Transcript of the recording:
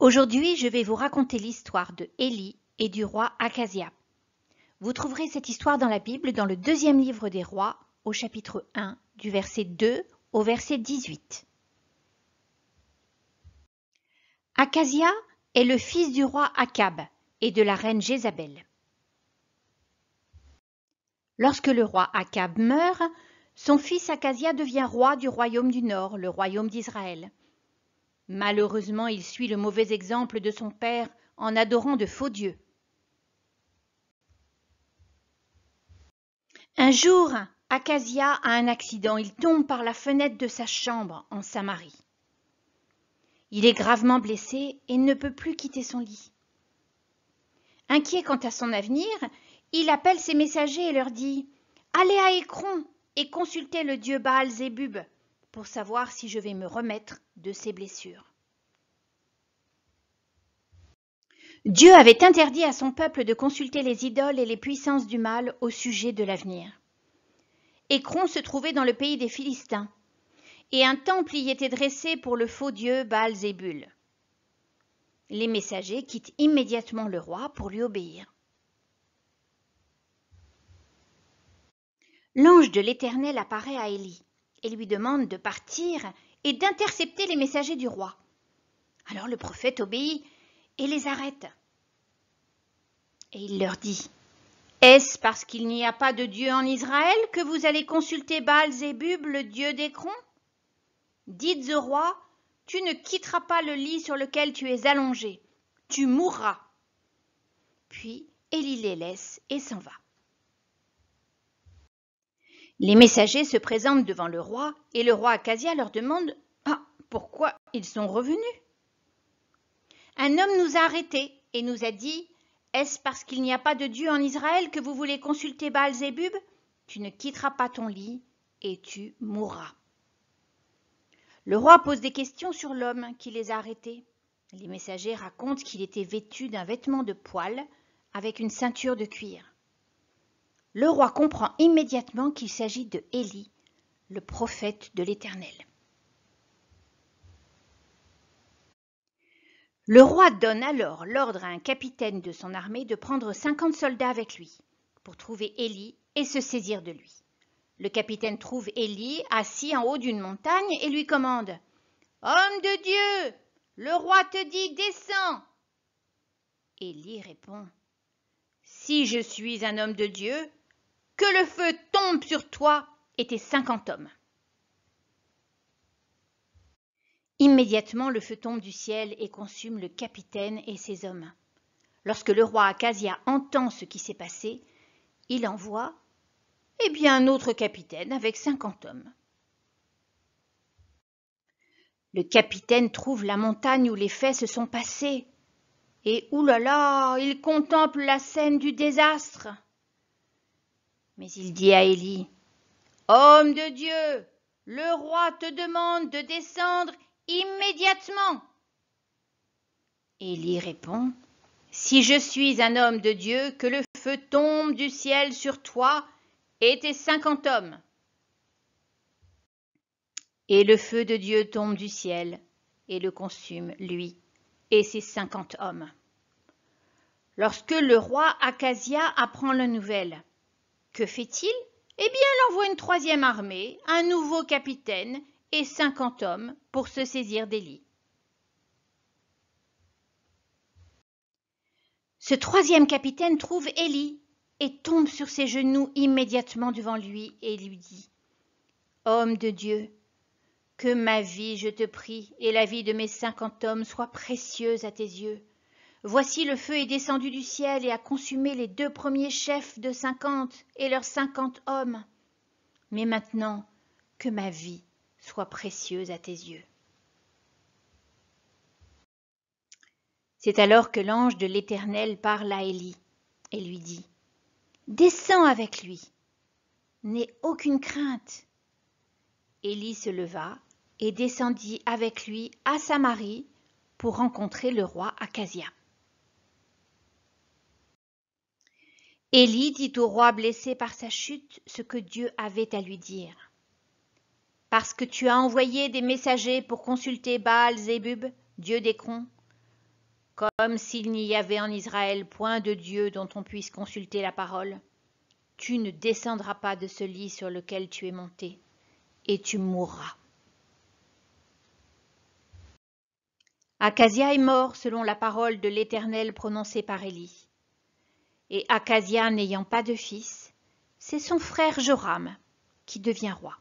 Aujourd'hui, je vais vous raconter l'histoire de Élie et du roi Akazia. Vous trouverez cette histoire dans la Bible, dans le deuxième livre des rois, au chapitre 1, du verset 2 au verset 18. Akazia est le fils du roi Akab et de la reine Jézabel. Lorsque le roi Akab meurt, son fils Akazia devient roi du royaume du Nord, le royaume d'Israël. Malheureusement, il suit le mauvais exemple de son père en adorant de faux dieux. Un jour, Akazia a un accident, il tombe par la fenêtre de sa chambre en Samarie. Il est gravement blessé et ne peut plus quitter son lit. Inquiet quant à son avenir, il appelle ses messagers et leur dit « Allez à Écron et consultez le dieu Baal-Zébub pour savoir si je vais me remettre de ces blessures. » Dieu avait interdit à son peuple de consulter les idoles et les puissances du mal au sujet de l'avenir. Écron se trouvait dans le pays des Philistins, et un temple y était dressé pour le faux dieu Baal-Zébul. Les messagers quittent immédiatement le roi pour lui obéir. L'ange de l'Éternel apparaît à Élie et lui demande de partir et d'intercepter les messagers du roi. Alors le prophète obéit et les arrête. Et il leur dit « Est-ce parce qu'il n'y a pas de Dieu en Israël que vous allez consulter Baal-Zébub, le dieu d'Écron? Dites au roi, tu ne quitteras pas le lit sur lequel tu es allongé, tu mourras. » Puis Élie les laisse et s'en va. Les messagers se présentent devant le roi et le roi Akazia leur demande « Pourquoi ils sont revenus ?» Un homme nous a arrêtés et nous a dit « Est-ce parce qu'il n'y a pas de Dieu en Israël que vous voulez consulter Baal-Zébub? Tu ne quitteras pas ton lit et tu mourras. » Le roi pose des questions sur l'homme qui les a arrêtés. Les messagers racontent qu'il était vêtu d'un vêtement de poil avec une ceinture de cuir. Le roi comprend immédiatement qu'il s'agit de Élie, le prophète de l'Éternel. Le roi donne alors l'ordre à un capitaine de son armée de prendre 50 soldats avec lui pour trouver Élie et se saisir de lui. Le capitaine trouve Élie assis en haut d'une montagne et lui commande « Homme de Dieu, le roi te dit « Descends !» Élie répond « Si je suis un homme de Dieu, que le feu tombe sur toi et tes 50 hommes. » Immédiatement, le feu tombe du ciel et consume le capitaine et ses hommes. Lorsque le roi Akazia entend ce qui s'est passé, il envoie un autre capitaine avec 50 hommes. Le capitaine trouve la montagne où les faits se sont passés et oulala, il contemple la scène du désastre. Mais il dit à Élie « Homme de Dieu, le roi te demande de descendre immédiatement. » Élie répond « Si je suis un homme de Dieu, que le feu tombe du ciel sur toi et tes 50 hommes. » Et le feu de Dieu tombe du ciel et le consume, lui et ses 50 hommes. Lorsque le roi Akazia apprend la nouvelle, que fait-il? Il envoie une troisième armée, un nouveau capitaine et 50 hommes pour se saisir d'Élie. Ce troisième capitaine trouve Élie et tombe sur ses genoux immédiatement devant lui et lui dit « Homme de Dieu, que ma vie, je te prie, et la vie de mes 50 hommes soient précieuses à tes yeux. Voici le feu est descendu du ciel et a consumé les 2 premiers chefs de 50 et leurs 50 hommes. Mais maintenant, que ma vie soit précieuse à tes yeux. » C'est alors que l'ange de l'Éternel parle à Élie et lui dit « Descends avec lui, n'aie aucune crainte. » Élie se leva et descendit avec lui à Samarie pour rencontrer le roi Akazia. Élie dit au roi blessé par sa chute ce que Dieu avait à lui dire. « Parce que tu as envoyé des messagers pour consulter Baal-Zébub, dieu d'Écron, comme s'il n'y avait en Israël point de Dieu dont on puisse consulter la parole. Tu ne descendras pas de ce lit sur lequel tu es monté, et tu mourras. » Achasia est mort selon la parole de l'Éternel prononcée par Élie. Et Achasia n'ayant pas de fils, c'est son frère Joram qui devient roi.